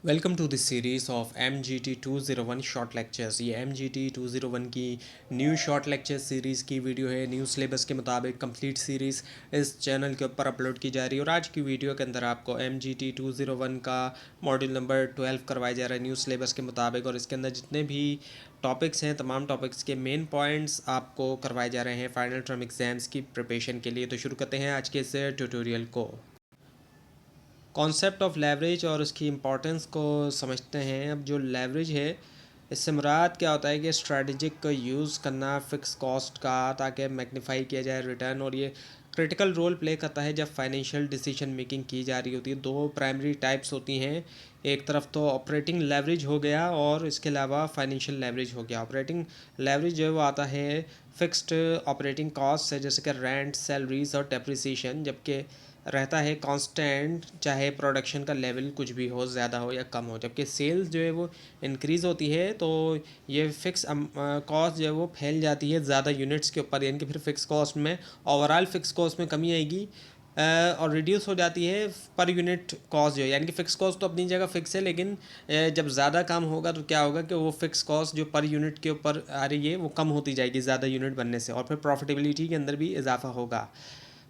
Welcome to this series of MGT 201 short lectures. ये MGT 201 की new short lecture series की video है। New syllabus के मुताबिक कंप्लीट सीरीज़ इस चैनल के ऊपर अपलोड की जा रही है और आज की वीडियो के अंदर आपको MGT 201 का मॉड्यूल नंबर 12 करवाया जा रहा है न्यू सिलेबस के मुताबिक। और इसके अंदर जितने भी टॉपिक्स हैं तमाम टॉपिक्स के मेन पॉइंट्स आपको करवाए जा रहे हैं फाइनल टर्म एग्ज़ाम्स की प्रिपरेशन के लिए। तो शुरू करते हैं आज के इस ट्यूटोरियल को। कॉन्सेप्ट ऑफ लेवरेज और उसकी इम्पोर्टेंस को समझते हैं। अब जो लेवरेज है इससे मुराद क्या होता है कि स्ट्रेटजिक का यूज़ करना फ़िक्स कॉस्ट का ताकि मैग्नीफाई किया जाए रिटर्न, और ये क्रिटिकल रोल प्ले करता है जब फाइनेंशियल डिसीजन मेकिंग की जा रही होती है। दो प्राइमरी टाइप्स होती हैं, एक तरफ तो ऑपरेटिंग लेवरेज हो गया और इसके अलावा फाइनेंशियल लेवरेज हो गया। ऑपरेटिंग लेवरेज जो है वो आता है फिक्स्ड ऑपरेटिंग कॉस्ट है, जैसे कि रेंट, सैलरीज और डेप्रिसिएशन, जबकि रहता है कांस्टेंट चाहे प्रोडक्शन का लेवल कुछ भी हो, ज़्यादा हो या कम हो। जबकि सेल्स जो है वो इंक्रीज़ होती है तो ये फिक्स कॉस्ट जो है वो फैल जाती है ज़्यादा यूनिट्स के ऊपर, यानी कि फिर फिक्स कॉस्ट में ओवरऑल फिक्स कॉस्ट में कमी आएगी और रिड्यूस हो जाती है पर यूनिट कॉस्ट जो है। यानी कि फ़िक्स कॉस्ट तो अपनी जगह फ़िक्स है, लेकिन जब ज़्यादा काम होगा तो क्या होगा कि वो फ़िक्स कॉस्ट जो पर यूनिट के ऊपर आ रही है वो कम होती जाएगी ज़्यादा यूनिट बनने से, और फिर प्रॉफिटेबिलिटी के अंदर भी इजाफा होगा।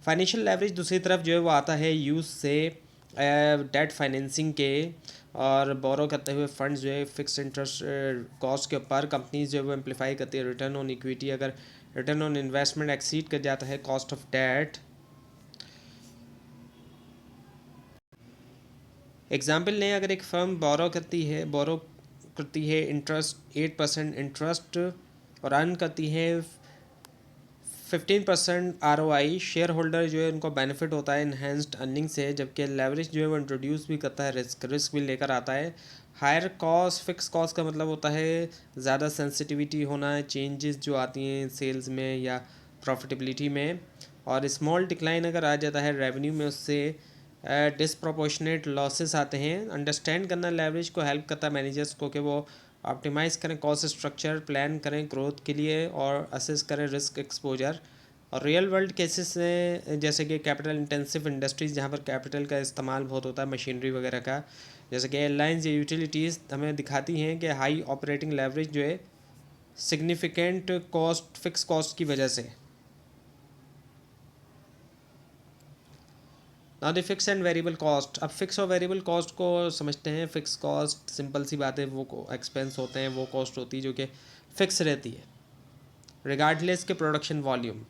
फाइनेंशियल लेवरेज दूसरी तरफ जो है वो आता है यूज़ से डेट फाइनेंसिंग के और बोरो करते हुए फंड्स जो है फिक्स इंटरेस्ट कॉस्ट के ऊपर कंपनीज जो है वो एम्पलीफाई करती है रिटर्न ऑन इक्विटी। अगर रिटर्न ऑन इन्वेस्टमेंट एक्सीड कर जाता है कॉस्ट ऑफ डेट, एग्जाम्पल लें, अगर एक फर्म बोरो करती है इंटरेस्ट 8% इंटरेस्ट और अर्न करती है 15% ROI, शेयर होल्डर जो है उनको बेनिफिट होता है इन्हेंस्ड अर्निंग से। जबकि लेवरेज जो है वो इंट्रोड्यूस भी करता है रिस्क भी लेकर आता है। हायर कॉस्ट, फिक्स कॉस्ट का मतलब होता है ज़्यादा सेंसिटिविटी होना चेंजेस जो आती हैं सेल्स में या प्रॉफिटेबिलिटी में, और स्मॉल डिक्लाइन अगर आ जाता है रेवेन्यू में उससे डिसप्रोपोर्शनेट लॉसेस आते हैं। अंडरस्टैंड करना लेवरेज को हेल्प करता है मैनेजर्स को कि वो ऑप्टिमाइज़ करें कॉस्ट स्ट्रक्चर, प्लान करें ग्रोथ के लिए और असेस करें रिस्क एक्सपोजर। और रियल वर्ल्ड केसेस में जैसे कि कैपिटल इंटेंसिव इंडस्ट्रीज़ जहाँ पर कैपिटल का इस्तेमाल बहुत होता है मशीनरी वगैरह का, जैसे कि एयरलाइंस या यूटिलिटीज़, हमें दिखाती हैं कि हाई ऑपरेटिंग लेवरेज जो है सिग्निफिकेंट कॉस्ट फिक्स कॉस्ट की वजह से। Now the fix and variable cost. अब फिक्स और वेरिएबल कॉस्ट को समझते हैं। फिक्स कॉस्ट सिंपल सी बात है, वो एक्सपेंस होते हैं, वो कॉस्ट होती है जो कि फिक्स रहती है रिगार्डलेस के प्रोडक्शन वॉल्यूम।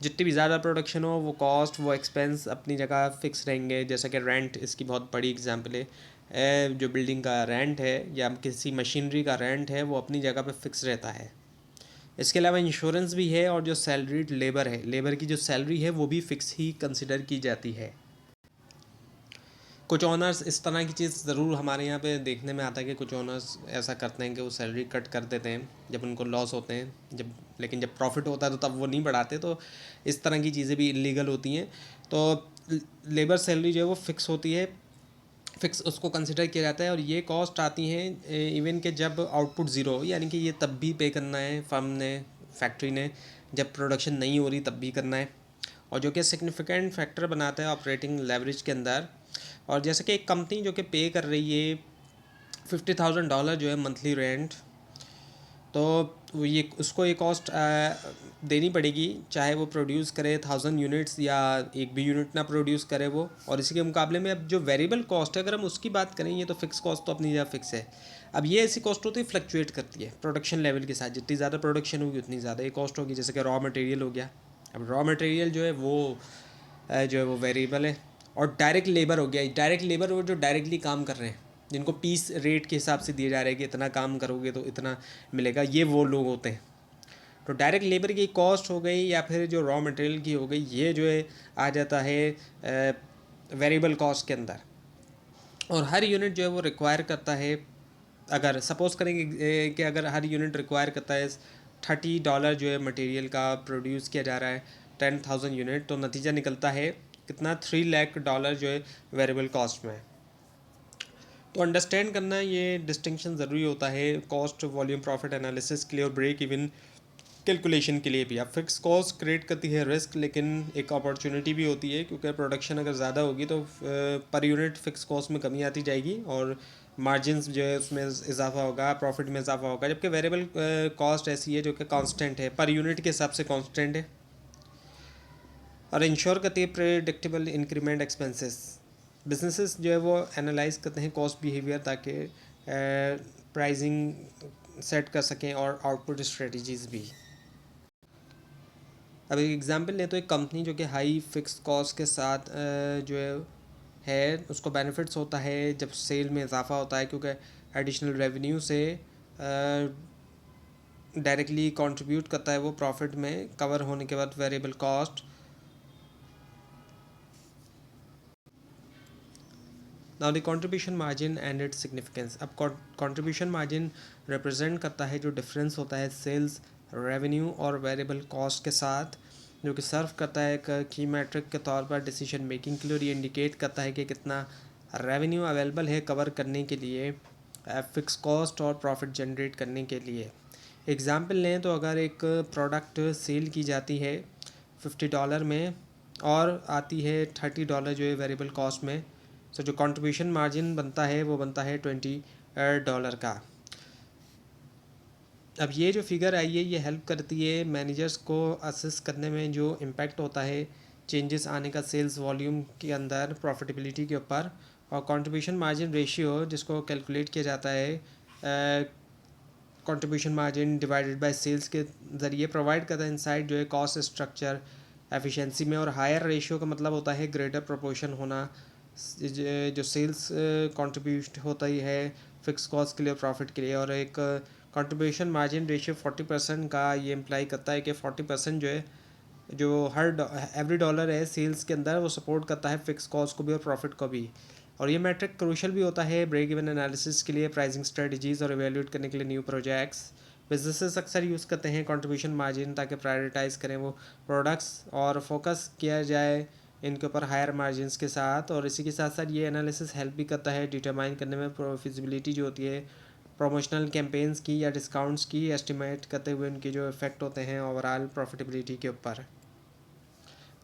जितनी भी ज़्यादा प्रोडक्शन हो वो कॉस्ट वो एक्सपेंस अपनी जगह फिक्स रहेंगे। जैसे कि रेंट इसकी बहुत बड़ी एग्जांपल है। जो बिल्डिंग का रेंट है या किसी मशीनरी का रेंट है वो अपनी जगह पे फिक्स रहता है। इसके अलावा इंश्योरेंस भी है, और जो सैलरीड लेबर है, लेबर की जो सैलरी है वो भी फिक्स ही कंसिडर की जाती है। कुछ ओनर्स इस तरह की चीज़ ज़रूर हमारे यहाँ पे देखने में आता है कि कुछ ओनर्स ऐसा करते हैं कि वो सैलरी कट कर देते हैं जब उनको लॉस होते हैं, जब लेकिन जब प्रॉफिट होता है तो तब वो नहीं बढ़ाते। तो इस तरह की चीज़ें भी इलीगल होती हैं। तो लेबर सैलरी जो है वो फिक्स होती है, फिक्स उसको कंसिडर किया जाता है। और ये कॉस्ट आती हैं इवन के जब आउटपुट ज़ीरो हो, यानी कि ये तब भी पे करना है फर्म ने, फैक्ट्री ने, जब प्रोडक्शन नहीं हो रही तब भी करना है, और जो कि सिग्निफिकेंट फैक्टर बनाता है ऑपरेटिंग लेवरेज के अंदर। और जैसे कि एक कंपनी जो कि पे कर रही है $50,000 जो है मंथली रेंट, तो वो ये उसको ये कॉस्ट देनी पड़ेगी चाहे वो प्रोड्यूस करे 1000 यूनिट्स या एक भी यूनिट ना प्रोड्यूस करे वो। और इसी के मुकाबले में अब जो वेरिएबल कॉस्ट है अगर हम उसकी बात करें, ये तो फिक्स कॉस्ट तो अपनी जगह फिक्स है। अब ये ऐसी कॉस्ट होती है फ्लक्चुएट करती है प्रोडक्शन लेवल के साथ, जितनी ज़्यादा प्रोडक्शन होगी उतनी ज़्यादा ये कॉस्ट होगी। जैसे कि रॉ मटेरियल हो गया, अब रॉ मटेरियल जो है वो जो है वो वेरिएबल है। और डायरेक्ट लेबर हो गया, डायरेक्ट लेबर वो जो डायरेक्टली काम कर रहे हैं, जिनको पीस रेट के हिसाब से दिए जा रहे हैं कि इतना काम करोगे तो इतना मिलेगा, ये वो लोग होते हैं। तो डायरेक्ट लेबर की कॉस्ट हो गई या फिर जो रॉ मटेरियल की हो गई, ये जो है आ जाता है वेरिएबल कॉस्ट के अंदर। और हर यूनिट जो है वो रिक्वायर करता है, अगर सपोज़ करेंगे कि अगर हर यूनिट रिक्वायर करता है $30 जो है मटेरियल का प्रोड्यूस किया जा रहा है 10,000 यूनिट, तो नतीजा निकलता है कितना, $3 लाख जो है वेरिएबल कॉस्ट में। तो अंडरस्टैंड करना ये डिस्टिंक्शन ज़रूरी होता है कॉस्ट वॉल्यूम प्रॉफिट एनालिसिस के लिए और ब्रेक इवन कैलकुलेशन के लिए भी। अब फिक्स कॉस्ट क्रिएट करती है रिस्क, लेकिन एक अपॉर्चुनिटी भी होती है, क्योंकि प्रोडक्शन अगर ज़्यादा होगी तो पर यूनिट फिक्स कॉस्ट में कमी आती जाएगी और मार्जिन्स जो है उसमें इजाफा होगा, प्रॉफिट में इजाफा होगा। जबकि वेरिएबल कॉस्ट ऐसी है जो कि कांस्टेंट है, पर यूनिट के हिसाब से कांस्टेंट है और इंश्योर करती है प्रेडिक्टेबल इंक्रीमेंट एक्सपेंसेस। बिजनेसेस जो है वो एनालाइज करते हैं कॉस्ट बिहेवियर, ताकि प्राइसिंग सेट कर सकें और आउटपुट स्ट्रेटजीज भी। अब एक एग्जांपल लें तो एक कंपनी जो कि हाई फिक्स कॉस्ट के साथ जो है उसको बेनिफिट्स होता है जब सेल में इजाफा होता है, क्योंकि एडिशनल रेवेन्यू से डायरेक्टली कंट्रीब्यूट करता है वो प्रॉफिट में कवर होने के बाद variable cost. Now the contribution margin and its significance. अब कंट्रीब्यूशन मार्जिन रिप्रेजेंट करता है जो डिफरेंस होता है सेल्स रेवेन्यू और वेरिएबल कॉस्ट के साथ, जो कि सर्व करता है एक की मैट्रिक के तौर पर डिसीजन मेकिंग के लिए। और ये इंडिकेट करता है कि कितना रेवेन्यू अवेलेबल है कवर करने के लिए फिक्स कॉस्ट और प्रॉफिट जनरेट करने के लिए। एग्ज़ाम्पल लें तो अगर एक प्रोडक्ट सेल की जाती है $50 में और आती है $30 जो है वेरिएबल कॉस्ट में, तो जो कंट्रीब्यूशन मार्जिन बनता है वो बनता है $20 का। अब ये जो फिगर आई है ये हेल्प करती है मैनेजर्स को असेस करने में जो इम्पैक्ट होता है चेंजेस आने का सेल्स वॉल्यूम के अंदर प्रॉफिटेबिलिटी के ऊपर। और कंट्रीब्यूशन मार्जिन रेशियो जिसको कैलकुलेट किया जाता है contribution margin divided by sales के ज़रिए प्रोवाइड करता है इंसाइट जो है कॉस्ट स्ट्रक्चर एफिशिएंसी में। और हायर रेशियो का मतलब होता है ग्रेटर प्रोपोर्शन होना जो सेल्स कंट्रीब्यूट होता ही है फिक्स कॉस्ट के लिए प्रॉफिट के लिए। और एक कंट्रीब्यूशन मार्जिन रेशियो 40% का ये इम्प्लाई करता है कि 40% जो है जो हर एवरी डॉलर है सेल्स के अंदर वो सपोर्ट करता है फिक्स कॉस्ट को भी और प्रॉफिट को भी। और ये मैट्रिक क्रूशल भी होता है ब्रेक इवन एनालिसिस के लिए, प्राइसिंग स्ट्रेटजीज़ और एवेल्यूएट करने के लिए न्यू प्रोजेक्ट्स। बिजनेसेस अक्सर यूज़ करते हैं कंट्रीब्यूशन मार्जिन ताकि प्रायोरिटाइज़ करें वो प्रोडक्ट्स और फोकस किया जाए इनके ऊपर हायर मार्जिन्स के साथ। और इसी के साथ साथ ये एनालिसिस हेल्प भी करता है डिटरमाइन करने में फिजिबिलिटी जो होती है प्रमोशनल कैंपेन्स की या डिस्काउंट्स की एस्टिमेट करते हुए उनके जो इफेक्ट होते हैं ओवरऑल प्रॉफिटेबिलिटी के ऊपर।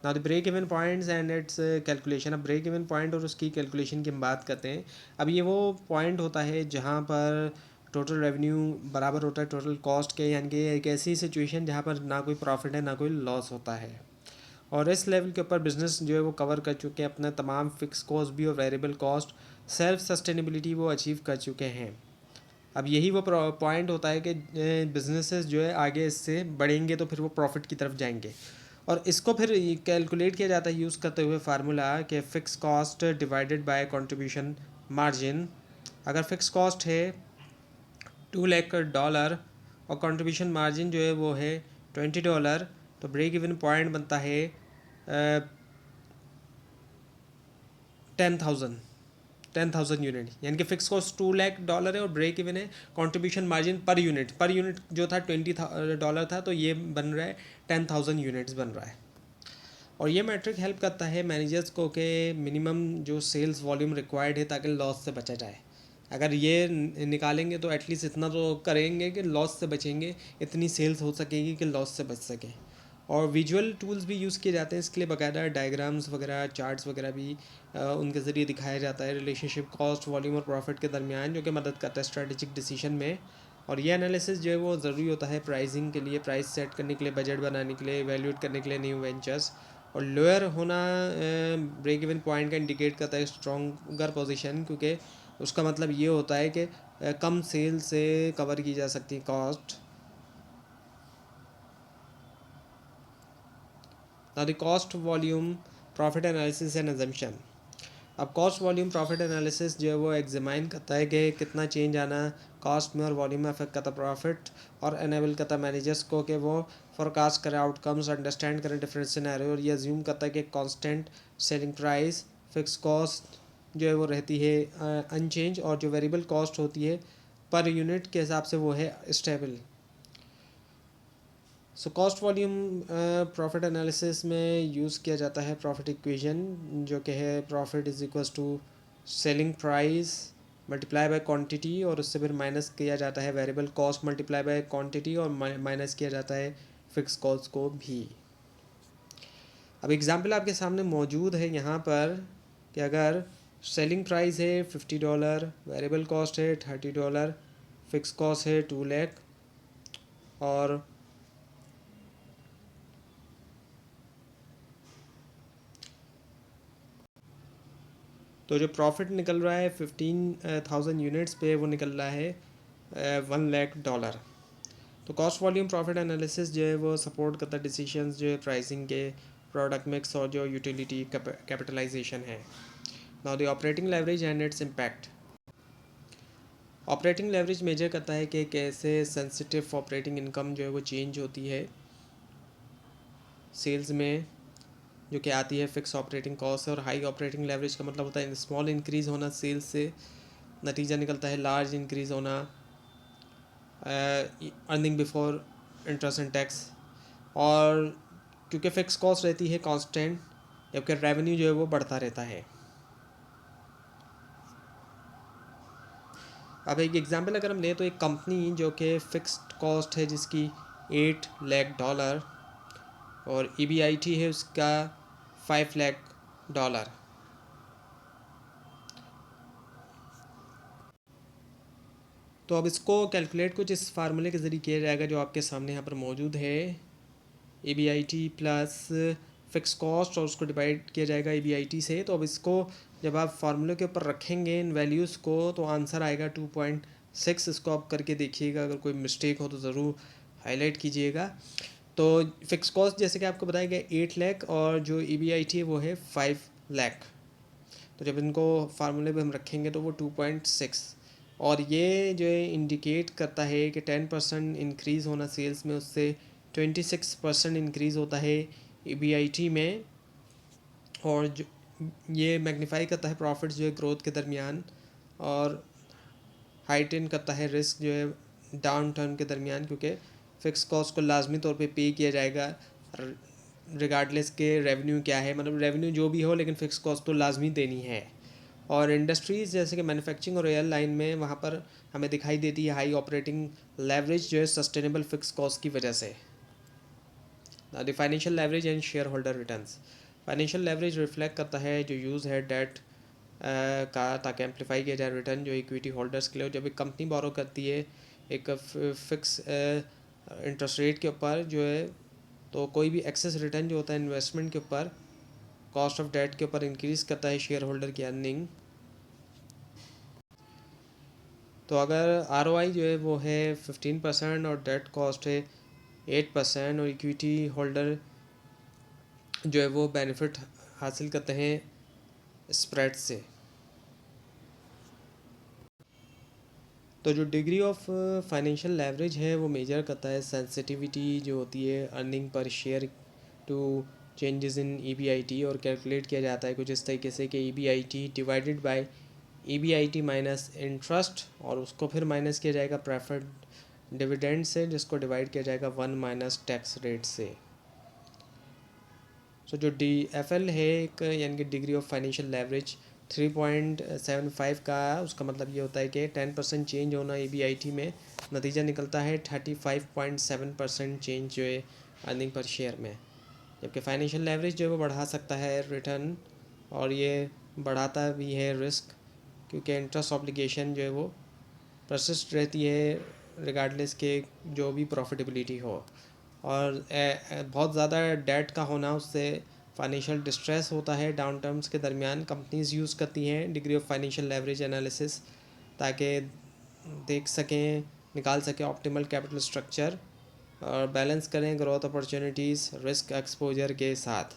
Now the break even points and its calculation. अब ब्रेक इवन पॉइंट और उसकी कैलकुलेशन की हम बात करते हैं। अब ये वो पॉइंट होता है जहाँ पर टोटल रेवेन्यू बराबर होता है टोटल कॉस्ट के, यानी कि एक ऐसी सिचुएशन जहाँ पर ना कोई प्रॉफिट है ना कोई लॉस होता है। और इस लेवल के ऊपर बिजनेस जो है वो कवर कर चुके हैं अपना तमाम फिक्स कॉस्ट भी और वेरिएबल कॉस्ट, सेल्फ सस्टेनेबिलिटी वो अचीव कर चुके हैं। अब यही वो पॉइंट होता है कि बिजनेसेस जो है आगे इससे बढ़ेंगे तो फिर वो प्रॉफिट की तरफ जाएंगे। और इसको फिर कैलकुलेट किया जाता है यूज़ करते हुए फार्मूला कि fix cost divided by contribution margin. अगर फ़िक्स कॉस्ट है $2 लाख और कंट्रीब्यूशन मार्जिन जो है वो है $20, तो ब्रेक इवन पॉइंट बनता है 10,000 यूनिट। यानी कि फिक्स कॉस्ट $2 लाख है और ब्रेक इवन है कंट्रीब्यूशन मार्जिन पर यूनिट जो था $20 था, तो ये बन रहा है 10,000 यूनिट्स बन रहा है। और ये मैट्रिक हेल्प करता है मैनेजर्स को कि मिनिमम जो सेल्स वॉल्यूम रिक्वायर्ड है ताकि लॉस से बचा जाए। अगर ये निकालेंगे तो एटलीस्ट इतना तो करेंगे कि लॉस से बचेंगे, इतनी सेल्स हो सकेगी कि लॉस से बच सके। और विजुअल टूल्स भी यूज़ किए जाते हैं इसके लिए, बाकायदा डायग्राम्स वगैरह चार्ट्स वगैरह भी उनके ज़रिए दिखाया जाता है रिलेशनशिप कॉस्ट वॉल्यूम और प्रॉफिट के दरमियान, जो कि मदद करता है स्ट्रेटेजिक डिसीजन में। और ये एनालिसिस जो है वो ज़रूरी होता है प्राइसिंग के लिए, प्राइस सेट करने के लिए, बजट बनाने के लिए, इवैल्यूएट करने के लिए न्यू वेंचर्स। और लोअर होना ब्रेक इवन पॉइंट का इंडिकेट करता है स्ट्रॉन्गर पोजीशन, क्योंकि उसका मतलब ये होता है कि कम सेल से कवर की जा सकती cost. Now the cost volume profit analysis and assumption. अब कॉस्ट वॉल्यूम प्रॉफिट एनालिसिस जो है वो एग्जामाइन करता है कि कितना चेंज आना कॉस्ट में और वॉल्यूम में अफेक्ट करता प्रॉफिट, और एनेबल करता मैनेजर्स को कि वो फोरकास्ट करें आउटकम्स, अंडरस्टैंड करें डिफरेंट सिनेरियो। और ये अज्यूम करता है कि constant selling price fix cost जो है वो रहती है अनचेंज, और जो वेरिएबल कॉस्ट होती है पर यूनिट के हिसाब से वो है stable. So cost volume profit analysis में यूज़ किया जाता है प्रॉफिट इक्वेशन, जो कि है profit is equals to selling price multiply by quantity, और उससे फिर माइनस किया जाता है variable cost multiply by quantity, और माइनस किया जाता है फिक्स कॉस्ट को भी। अब एग्जांपल आपके सामने मौजूद है यहाँ पर कि अगर सेलिंग प्राइस है $50, वेरिएबल कॉस्ट है $30, फिक्स कॉस्ट है 2 लाख, और तो जो प्रॉफिट निकल रहा है 15,000 यूनिट्स पे वो निकल रहा है $1 लाख। तो कॉस्ट वॉल्यूम प्रॉफिट एनालिसिस जो है वो सपोर्ट करता है डिसीजंस जो है प्राइसिंग के, प्रोडक्ट मिक्स और जो यूटिलिटी कैपिटलाइजेशन है। Now the operating leverage and its impact. Operating leverage measure करता है कि कैसे सेंसिटिव ऑपरेटिंग इनकम जो है वो चेंज होती है सेल्स में, जो कि आती है फिक्स ऑपरेटिंग कॉस्ट। और हाई ऑपरेटिंग लेवरेज का मतलब होता है स्मॉल इंक्रीज़ होना सेल्स से, नतीजा निकलता है लार्ज इंक्रीज़ होना earning before interest and tax. और क्योंकि फ़िक्स कॉस्ट रहती है कांस्टेंट, जबकि रेवेन्यू जो है वो बढ़ता रहता है। अब एक एग्जांपल अगर हम लें तो एक कंपनी जो कि फ़िक्स्ड कॉस्ट है जिसकी $8 लाख और EBIT है उसका $5 लाख। तो अब इसको कैलकुलेट कुछ इस फार्मूले के ज़रिए किया जाएगा जो आपके सामने यहाँ पर मौजूद है। EBIT प्लस फिक्स कॉस्ट और उसको डिवाइड किया जाएगा EBIT से। तो अब इसको जब आप फार्मूले के ऊपर रखेंगे इन वैल्यूज़ को तो आंसर आएगा 2.6। इसको आप करके देखिएगा, अगर कोई मिस्टेक हो तो ज़रूर हाईलाइट कीजिएगा। तो फिक्स कॉस्ट जैसे कि आपको बताया गया 8 लाख और जो EBIT है वो है 5 लाख। तो जब इनको फार्मूले पे हम रखेंगे तो वो 2.6, और ये जो है इंडिकेट करता है कि 10% इंक्रीज़ होना सेल्स में, उससे 26% इंक्रीज़ होता है EBIT में। और जो ये मैग्नीफाई करता है प्रॉफिट्स जो है ग्रोथ के दरमियान, और हाइटेन करता है रिस्क जो है डाउन टर्न के दरमियान, क्योंकि फ़िक्स कॉस्ट को लाजमी तौर पे पे किया जाएगा रिगार्डलेस के रेवेन्यू क्या है, मतलब रेवेन्यू जो भी हो लेकिन फ़िक्स कॉस्ट तो लाजमी देनी है। और इंडस्ट्रीज़ जैसे कि मैन्युफैक्चरिंग और एयर लाइन में वहाँ पर हमें दिखाई देती है हाई ऑपरेटिंग लेवरेज जो है सस्टेनेबल फिक्स कॉस्ट की वजह से। The financial leverage and share holder returns. Financial leverage reflect करता है जो यूज़ है डेट का, ताकि एम्पलीफाई किया जाए रिटर्न जो इक्विटी होल्डर्स के लिए। जब एक कंपनी बोरो करती है एक फिक्स इंटरेस्ट रेट के ऊपर जो है, तो कोई भी एक्सेस रिटर्न जो होता है इन्वेस्टमेंट के ऊपर कॉस्ट ऑफ डेट के ऊपर इंक्रीज़ करता है शेयर होल्डर की अर्निंग। तो अगर ROI जो है वो है 15% और डेट कॉस्ट है 8% और इक्विटी होल्डर जो है वो बेनिफिट हासिल करते हैं स्प्रेड से। तो जो डिग्री ऑफ फाइनेंशियल लेवरेज है वो मेजर करता है सेंसिटिविटी जो होती है earning per share to changes in EBIT, और कैलकुलेट किया जाता है कुछ इस तरीके से कि EBIT divided by EBIT minus interest, और उसको फिर माइनस किया जाएगा प्रेफर्ड डिविडेंड से, जिसको डिवाइड किया जाएगा 1 माइनस टैक्स रेट से। सो जो DFL है एक यानी कि डिग्री ऑफ फाइनेंशियल लेवरेज 3.75 का, उसका मतलब ये होता है कि 10% चेंज होना EBIT में, नतीजा निकलता है 35.7% चेंज जो है अर्निंग पर शेयर में। जबकि फाइनेंशियल लेवरेज जो है वो बढ़ा सकता है रिटर्न, और ये बढ़ाता भी है रिस्क, क्योंकि इंटरेस्ट ऑब्लिगेशन जो है वो परसिस्ट रहती है रिगार्डलेस के जो भी प्रॉफिटेबिलिटी हो। और बहुत ज़्यादा डेट का होना उससे फाइनेंशियल डिस्ट्रेस होता है डाउन टर्म्स के दरमियान। कंपनीज़ यूज़ करती हैं degree of financial leverage analysis ताकि देख सकें, निकाल सकें ऑप्टिमल कैपिटल स्ट्रक्चर और बैलेंस करें ग्रोथ अपॉर्चुनिटीज़ रिस्क एक्सपोजर के साथ।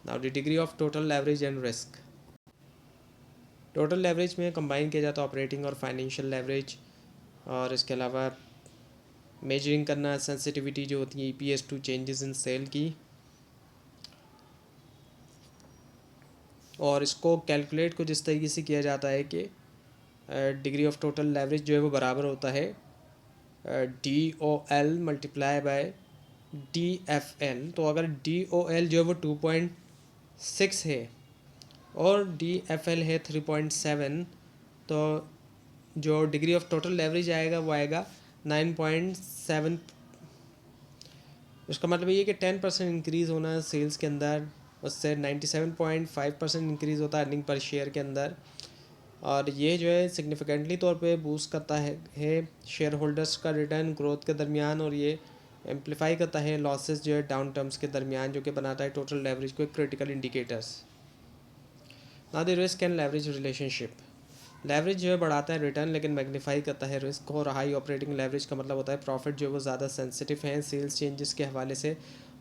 Now the degree of total leverage and risk. Total leverage में कंबाइन किया जाता है ऑपरेटिंग और फाइनेंशियल लेवरेज, और इसके अलावा मेजरिंग करना सेंसिटिविटी जो होती है EPS to changes in sale की, और इसको कैलकुलेट कुछ इस तरीके से किया जाता है कि डिग्री ऑफ टोटल लेवरेज जो है वो बराबर होता है DOL मल्टीप्लाई बाय DFL। तो अगर DOL जो है वो 2.6 है और DFL है 3.7, तो जो डिग्री ऑफ टोटल लेवरेज आएगा वो आएगा 9.7 इसका मतलब ये है कि 10% इंक्रीज़ होना सेल्स के अंदर, उससे 97.5% इंक्रीज़ होता है अर्निंग पर शेयर के अंदर। और ये जो है सिग्निफिकेंटली तौर पे बूस्ट करता है शेयर होल्डर्स का रिटर्न ग्रोथ के दरमियान, और ये एम्पलीफाई करता है लॉसेस जो है डाउन टर्म्स के दरमियान, जो कि बनाता है टोटल लेवरेज को एक क्रिटिकल इंडिकेटर्स। ना the risk and leverage relationship. Leverage जो है बढ़ाता है रिटर्न लेकिन मैग्नीफाई करता है रिस्क, और हाई ऑपरेटिंग लेवरेज का मतलब होता है प्रॉफिट जो है वो ज़्यादा सेंसिटिव हैं सेल्स चेंजेस के हवाले से,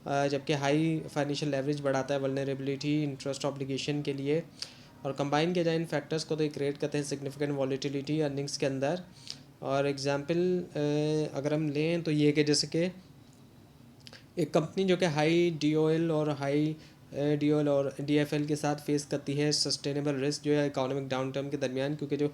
जबकि हाई फाइनेंशियल लेवरेज बढ़ाता है वल्नरेबिलिटी इंटरेस्ट ऑब्लिगेशन के लिए। और कंबाइन किया जाए इन फैक्टर्स को तो ये क्रिएट करते हैं सिग्निफिकेंट वॉलीटिलिटी अर्निंग्स के अंदर। और एग्जांपल अगर हम लें तो ये कि जैसे कि एक कंपनी जो कि हाई डीओएल और हाई डीओएल और डीएफएल के साथ फेस करती है सस्टेनेबल रिस्क जो है इकोनॉमिक डाउन टर्म के दरमियान, क्योंकि जो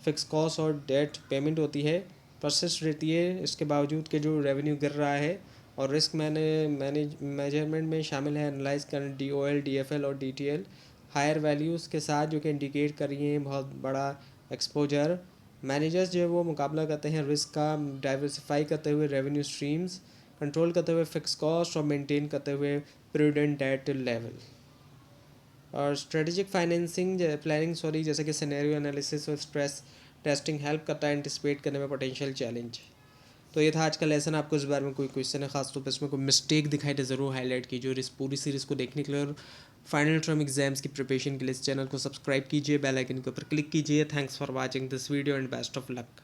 फिक्स कॉस्ट और डेट पेमेंट होती है परसिस्ट रहती है, इसके बावजूद कि जो रेवेन्यू गिर रहा है। और रिस्क मेजरमेंट में शामिल है एनालाइज करना डीओएल डीएफएल और डीटीएल हायर वैल्यूज़ के साथ, जो कि इंडिकेट कर रही हैं बहुत बड़ा एक्सपोजर। मैनेजर्स जो है वो मुकाबला करते हैं रिस्क का डाइवर्सिफाई करते हुए रेवेन्यू स्ट्रीम्स, कंट्रोल करते हुए फिक्स कॉस्ट और मेंटेन करते हुए प्रूडेंट डेट लेवल। और स्ट्रेटेजिक फाइनेंसिंग प्लानिंग जैसे कि सिनेरियो एनालिसिस और स्ट्रेस टेस्टिंग हेल्प करता है एंटिसिपेट करने में पोटेंशियल चैलेंज। तो ये था आज का लेसन। आपको इस बारे में कोई क्वेश्चन है खास तौर पर इसमें कोई मिस्टेक दिखाई तो ज़रूर हाईलाइट कीजिए, और इस पूरी सीरीज़ को देखने के लिए और फाइनल टर्म एग्जाम्स की प्रिपरेशन के लिए इस चैनल को सब्सक्राइब कीजिए, बेल आइकन के ऊपर क्लिक कीजिए। Thanks for watching this video and best of luck.